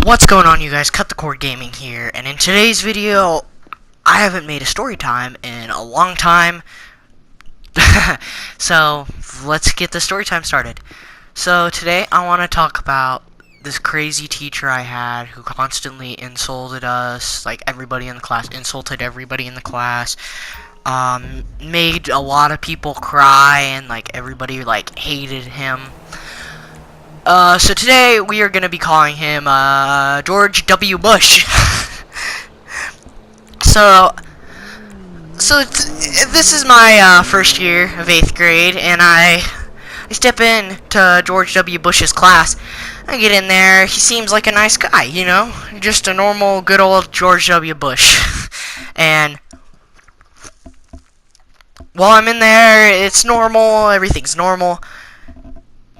What's going on, you guys? Cut the Cord Gaming here, and in today's video, I haven't made a story time in a long time. So, let's get the story time started. So, today I want to talk about this crazy teacher I had who constantly insulted us, like everybody in the class, insulted everybody in the class, made a lot of people cry, and like everybody like hated him. So today we are going to be calling him, George W. Bush. So this is my, first year of 8th grade, and I step in to George W. Bush's class. I get in there, he seems like a nice guy, you know? Just a normal, good old George W. Bush. And while I'm in there, it's normal, everything's normal,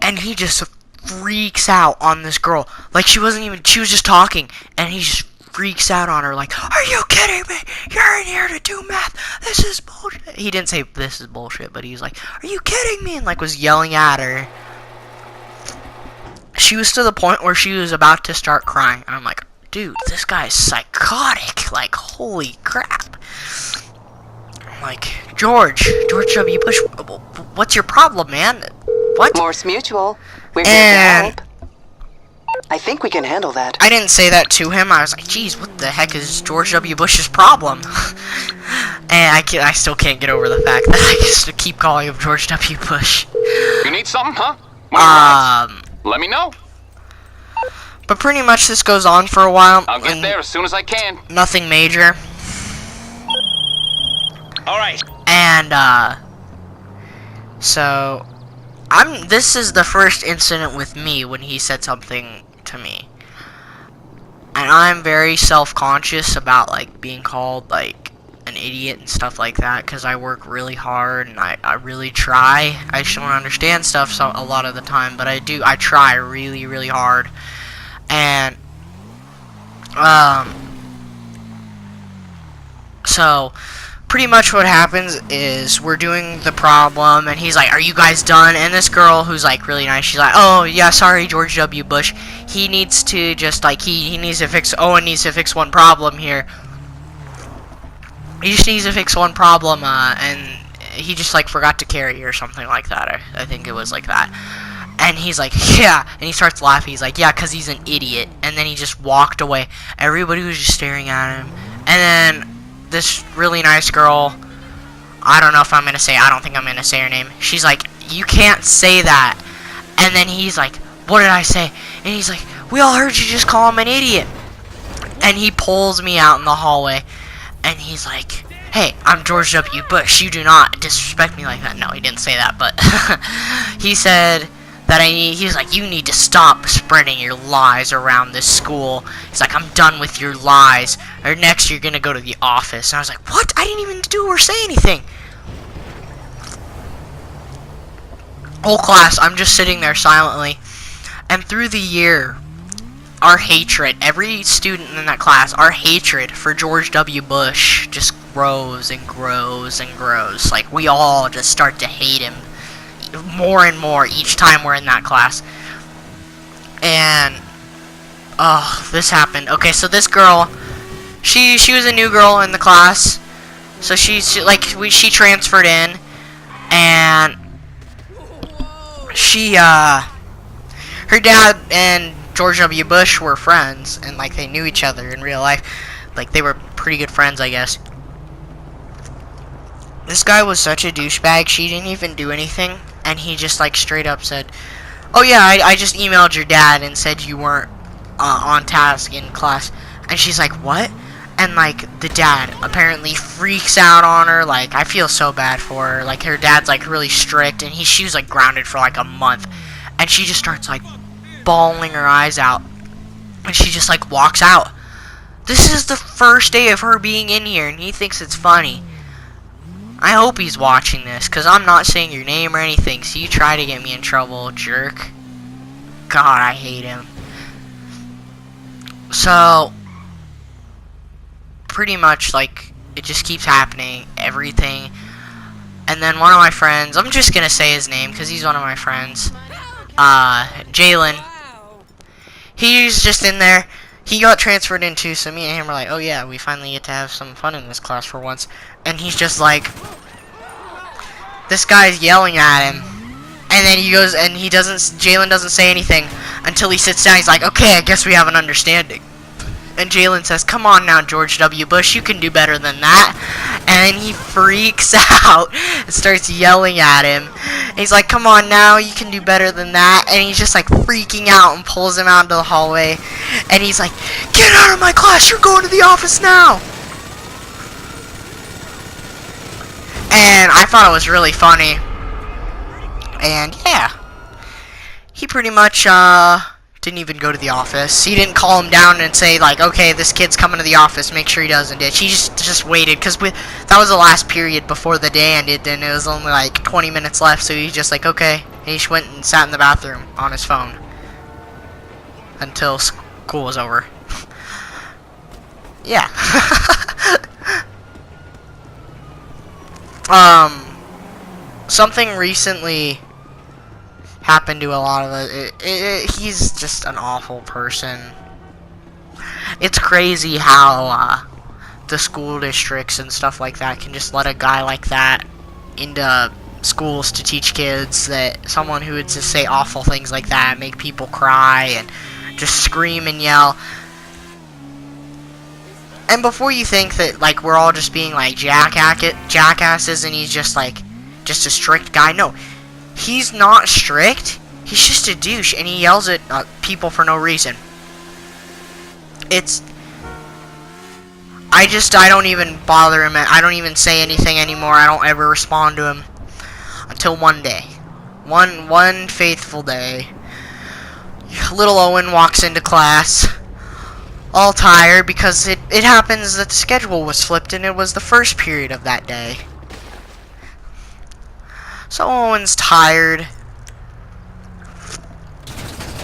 and he just freaks out on this girl. Like, she was just talking, and he just freaks out on her, like, "Are you kidding me? You're in here to do math. This is bullshit." He didn't say this is bullshit, but he's like, "Are you kidding me?" And like was yelling at her. She was to the point where she was about to start crying, and I'm like, dude, this guy's psychotic. Like, holy crap. I'm like, George W. Bush, what's your problem, man? What? Morse Mutual. We're here to help. I think we can handle that. I didn't say that to him. I was like, geez, what the heck is George W. Bush's problem? And I still can't get over the fact that I used to keep calling him George W. Bush. You need something, huh? Let me know. But pretty much this goes on for a while. I'll get there as soon as I can. Nothing major. Alright. And, so this is the first incident with me when he said something to me. And I'm very self-conscious about, like, being called, like, an idiot and stuff like that, because I work really hard and I really try. I just don't understand stuff a lot of the time, but I try really, really hard. And, so pretty much what happens is we're doing the problem, and he's like, "Are you guys done?" And this girl who's like really nice, she's like, "Oh yeah, sorry, George W. Bush. He needs to just like he needs to fix. Owen needs to fix one problem here. He just needs to fix one problem, and he just like forgot to carry or something like that. I think it was like that." And he's like, "Yeah," and he starts laughing. He's like, "Yeah, 'cause he's an idiot." And then he just walked away. Everybody was just staring at him, and then this really nice girl, I don't think I'm gonna say her name. She's like, "You can't say that." And then he's like, "What did I say?" And he's like, "We all heard you just call him an idiot." And he pulls me out in the hallway, and he's like, "Hey, I'm George W. Bush. You do not disrespect me like that." No, he didn't say that, but he said that he's like, "You need to stop spreading your lies around this school." He's like, "I'm done with your lies, or next you're gonna go to the office." And I was like, "What? I didn't even do or say anything." Whole class, I'm just sitting there silently. And through the year, our hatred, every student in that class, our hatred for George W. Bush just grows and grows and grows. Like, we all just start to hate him more and more each time we're in that class. And this happened. Okay, so this girl, she was a new girl in the class, so she transferred in, and her dad and George W. Bush were friends, and like they knew each other in real life. Like, they were pretty good friends, I guess. This guy was such a douchebag. She didn't even do anything, and he just like straight up said, "Oh yeah, I just emailed your dad and said you weren't on task in class." And she's like, "What?" And like the dad apparently freaks out on her. Like, I feel so bad for her. Like, her dad's like really strict, and she was like grounded for like a month, and she just starts like bawling her eyes out, and she just like walks out. This is the first day of her being in here, and he thinks it's funny. I hope he's watching this, because I'm not saying your name or anything, so you try to get me in trouble, jerk. God, I hate him. So, pretty much, like, it just keeps happening, everything. And then one of my friends, I'm just gonna say his name, because he's one of my friends, Jalen. He's just in there, he got transferred into, so me and him were like, oh yeah, we finally get to have some fun in this class for once. And he's just like, this guy's yelling at him, and then he goes, and Jalen doesn't say anything until he sits down. He's like, okay, I guess we have an understanding. And Jalen says, come on now, George W. Bush, you can do better than that. And then he freaks out and starts yelling at him. And he's like, come on now, you can do better than that. And he's just like freaking out and pulls him out into the hallway. And he's like, get out of my class, you're going to the office now. And I thought it was really funny. And yeah, he pretty much, didn't even go to the office. He didn't call him down and say like, okay, this kid's coming to the office, make sure he doesn't ditch. He just waited, because that was the last period before the day ended, and it was only like 20 minutes left, so he's just like, okay. And he just went and sat in the bathroom on his phone until school was over. Yeah. Something recently happened to a lot of us. He's just an awful person. It's crazy how the school districts and stuff like that can just let a guy like that into schools to teach kids, that someone who would just say awful things like that, make people cry and just scream and yell. And before you think that like we're all just being like jackasses and he's just like just a strict guy, no. He's not strict. He's just a douche, and he yells at people for no reason. I don't even bother him. I don't even say anything anymore. I don't ever respond to him until one day. One faithful day. Little Owen walks into class, all tired, because it happens that the schedule was flipped, and it was the first period of that day. So Owen's tired.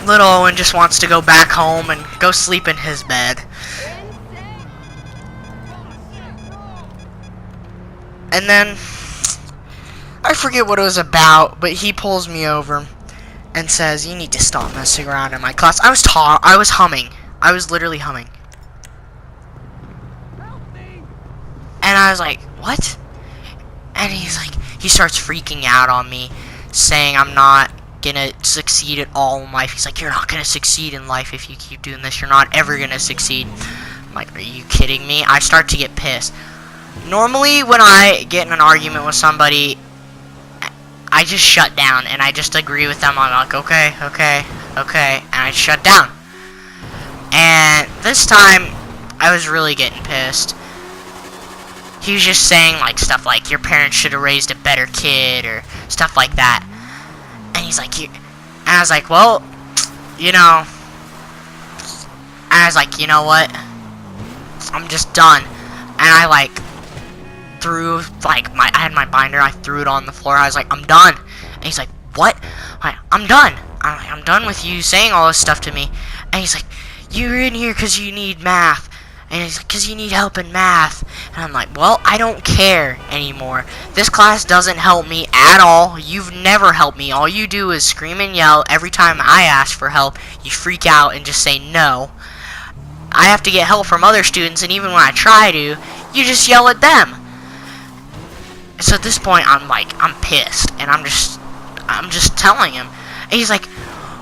Little Owen just wants to go back home and go sleep in his bed. And then, I forget what it was about, but he pulls me over and says, you need to stop messing around in my class. I was humming. I was literally humming. And I was like, what? And he's like, he starts freaking out on me, saying I'm not gonna succeed at all in life. He's like, you're not gonna succeed in life if you keep doing this. You're not ever gonna succeed. I'm like, are you kidding me? I start to get pissed. Normally, when I get in an argument with somebody, I just shut down and I just agree with them. I'm like, okay, and I shut down. And this time, I was really getting pissed. He was just saying like stuff like your parents should have raised a better kid or stuff like that. And he's like, and I was like, well, you know. And I was like, you know what? I'm just done. And I like threw like I had my binder. I threw it on the floor. I was like, I'm done. And he's like, what? I'm done. I'm done with you saying all this stuff to me. And he's like, you're in here because you need math. And he's like, because you need help in math. And I'm like, well, I don't care anymore. This class doesn't help me at all. You've never helped me. All you do is scream and yell. Every time I ask for help, you freak out and just say no. I have to get help from other students, and even when I try to, you just yell at them. So at this point, I'm pissed. And I'm just telling him. And he's like,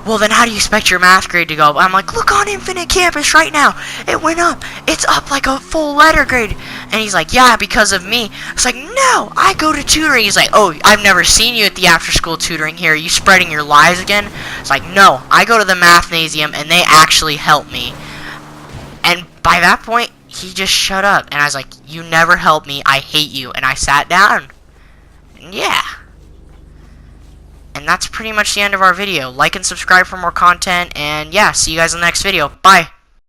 well, then how do you expect your math grade to go up? I'm like, look on Infinite Campus right now. It went up. It's up like a full letter grade. And he's like, yeah, because of me. It's like, no, I go to tutoring. He's like, oh, I've never seen you at the after-school tutoring here. Are you spreading your lies again? It's like, no, I go to the Mathnasium, and they actually help me. And by that point, he just shut up. And I was like, you never helped me. I hate you. And I sat down. And yeah. And that's pretty much the end of our video. Like and subscribe for more content, and yeah, see you guys in the next video. Bye!